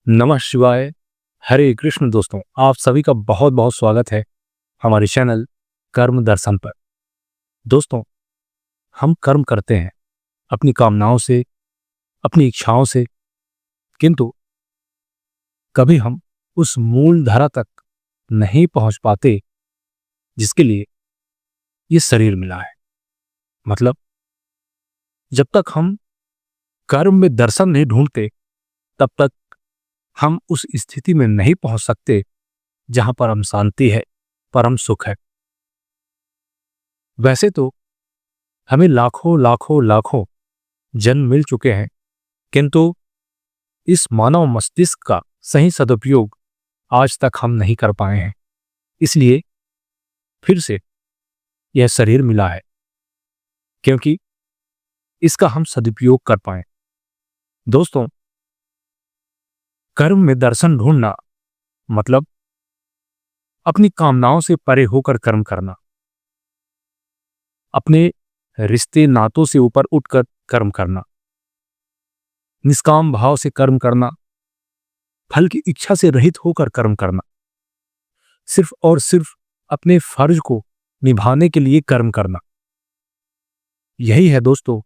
नमः शिवाय। हरे कृष्ण। दोस्तों, आप सभी का बहुत बहुत स्वागत है हमारे चैनल कर्म दर्शन पर। दोस्तों, हम कर्म करते हैं अपनी कामनाओं से, अपनी इच्छाओं से, किंतु कभी हम उस मूल धारा तक नहीं पहुंच पाते जिसके लिए ये शरीर मिला है। मतलब, जब तक हम कर्म में दर्शन नहीं ढूंढते तब तक हम उस स्थिति में नहीं पहुंच सकते जहां परम शांति है, परम सुख है। वैसे तो हमें लाखों लाखों लाखों जन्म मिल चुके हैं, किंतु इस मानव मस्तिष्क का सही सदुपयोग आज तक हम नहीं कर पाए हैं। इसलिए फिर से यह शरीर मिला है, क्योंकि इसका हम सदुपयोग कर पाए। दोस्तों, कर्म में दर्शन ढूंढना मतलब अपनी कामनाओं से परे होकर कर्म करना, अपने रिश्ते नातों से ऊपर उठकर कर्म करना, निष्काम भाव से कर्म करना, फल की इच्छा से रहित होकर कर्म करना, सिर्फ और सिर्फ अपने फर्ज को निभाने के लिए कर्म करना। यही है दोस्तों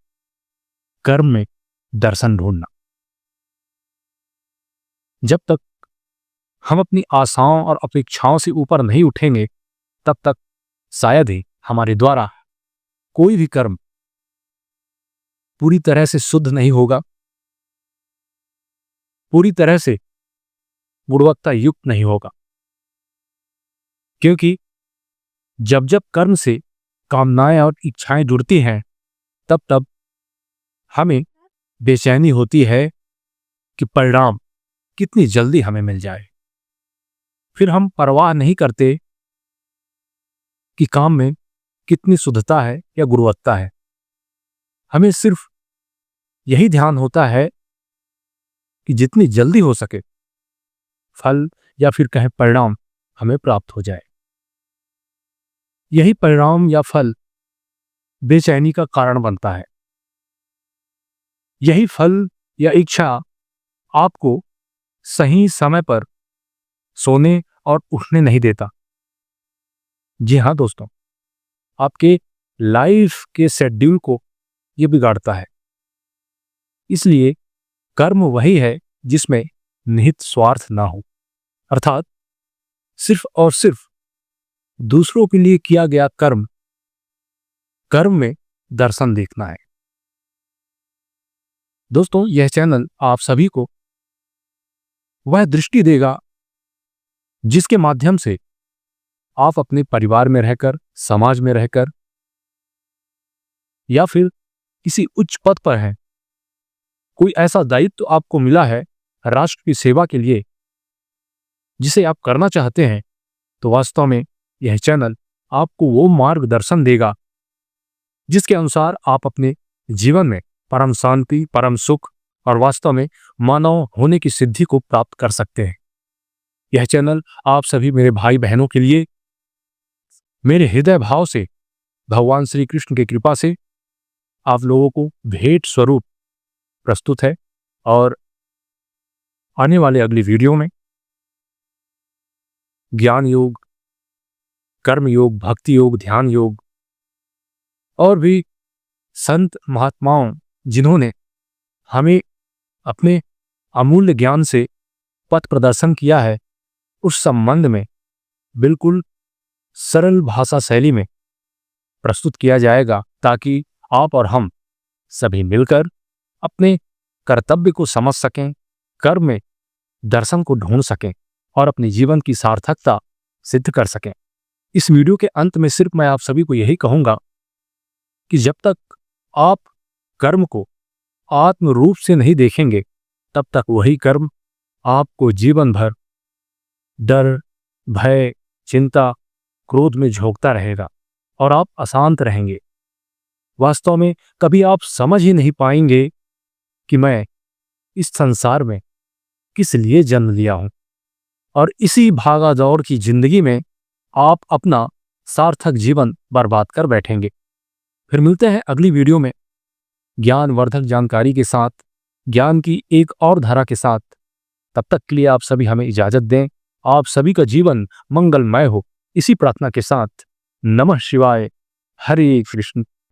कर्म में दर्शन ढूंढना। जब तक हम अपनी आशाओं और अपेक्षाओं से ऊपर नहीं उठेंगे तब तक शायद ही हमारे द्वारा कोई भी कर्म पूरी तरह से शुद्ध नहीं होगा, पूरी तरह से गुणवत्ता युक्त नहीं होगा। क्योंकि जब जब कर्म से कामनाएं और इच्छाएं जुड़ती हैं तब तब हमें बेचैनी होती है कि परिणाम कितनी जल्दी हमें मिल जाए। फिर हम परवाह नहीं करते कि काम में कितनी शुद्धता है या गुणवत्ता है। हमें सिर्फ यही ध्यान होता है कि जितनी जल्दी हो सके फल या फिर कहें परिणाम हमें प्राप्त हो जाए। यही परिणाम या फल बेचैनी का कारण बनता है। यही फल या इच्छा आपको सही समय पर सोने और उठने नहीं देता। जी हाँ दोस्तों, आपके लाइफ के शेड्यूल को यह बिगाड़ता है। इसलिए कर्म वही है जिसमें निहित स्वार्थ ना हो, अर्थात सिर्फ और सिर्फ दूसरों के लिए किया गया कर्म, कर्म में दर्शन देखना है। दोस्तों, यह चैनल आप सभी को वह दृष्टि देगा जिसके माध्यम से आप अपने परिवार में रहकर, समाज में रहकर या फिर किसी उच्च पद पर हैं, कोई ऐसा दायित्व तो आपको मिला है राष्ट्र की सेवा के लिए जिसे आप करना चाहते हैं, तो वास्तव में यह चैनल आपको वो मार्गदर्शन देगा जिसके अनुसार आप अपने जीवन में परम शांति, परम सुख और वास्तव में मानव होने की सिद्धि को प्राप्त कर सकते हैं। यह चैनल आप सभी मेरे भाई बहनों के लिए मेरे हृदय भाव से, भगवान श्री कृष्ण की कृपा से आप लोगों को भेंट स्वरूप प्रस्तुत है। और आने वाले अगली वीडियो में ज्ञान योग, कर्म योग, भक्ति योग, ध्यान योग और भी संत महात्माओं जिन्होंने हमें अपने अमूल्य ज्ञान से पथ प्रदर्शन किया है, उस संबंध में बिल्कुल सरल भाषा शैली में प्रस्तुत किया जाएगा, ताकि आप और हम सभी मिलकर अपने कर्तव्य को समझ सकें, कर्म में दर्शन को ढूंढ सकें और अपने जीवन की सार्थकता सिद्ध कर सकें। इस वीडियो के अंत में सिर्फ मैं आप सभी को यही कहूंगा कि जब तक आप कर्म को आत्म रूप से नहीं देखेंगे तब तक वही कर्म आपको जीवन भर डर, भय, चिंता, क्रोध में झोंकता रहेगा और आप अशांत रहेंगे। वास्तव में कभी आप समझ ही नहीं पाएंगे कि मैं इस संसार में किस लिए जन्म लिया हूं, और इसी भागा दौड़ की जिंदगी में आप अपना सार्थक जीवन बर्बाद कर बैठेंगे। फिर मिलते हैं अगली वीडियो में ज्ञानवर्धक जानकारी के साथ, ज्ञान की एक और धारा के साथ। तब तक के लिए आप सभी हमें इजाजत दें। आप सभी का जीवन मंगलमय हो, इसी प्रार्थना के साथ नमः शिवाय। हरे कृष्ण।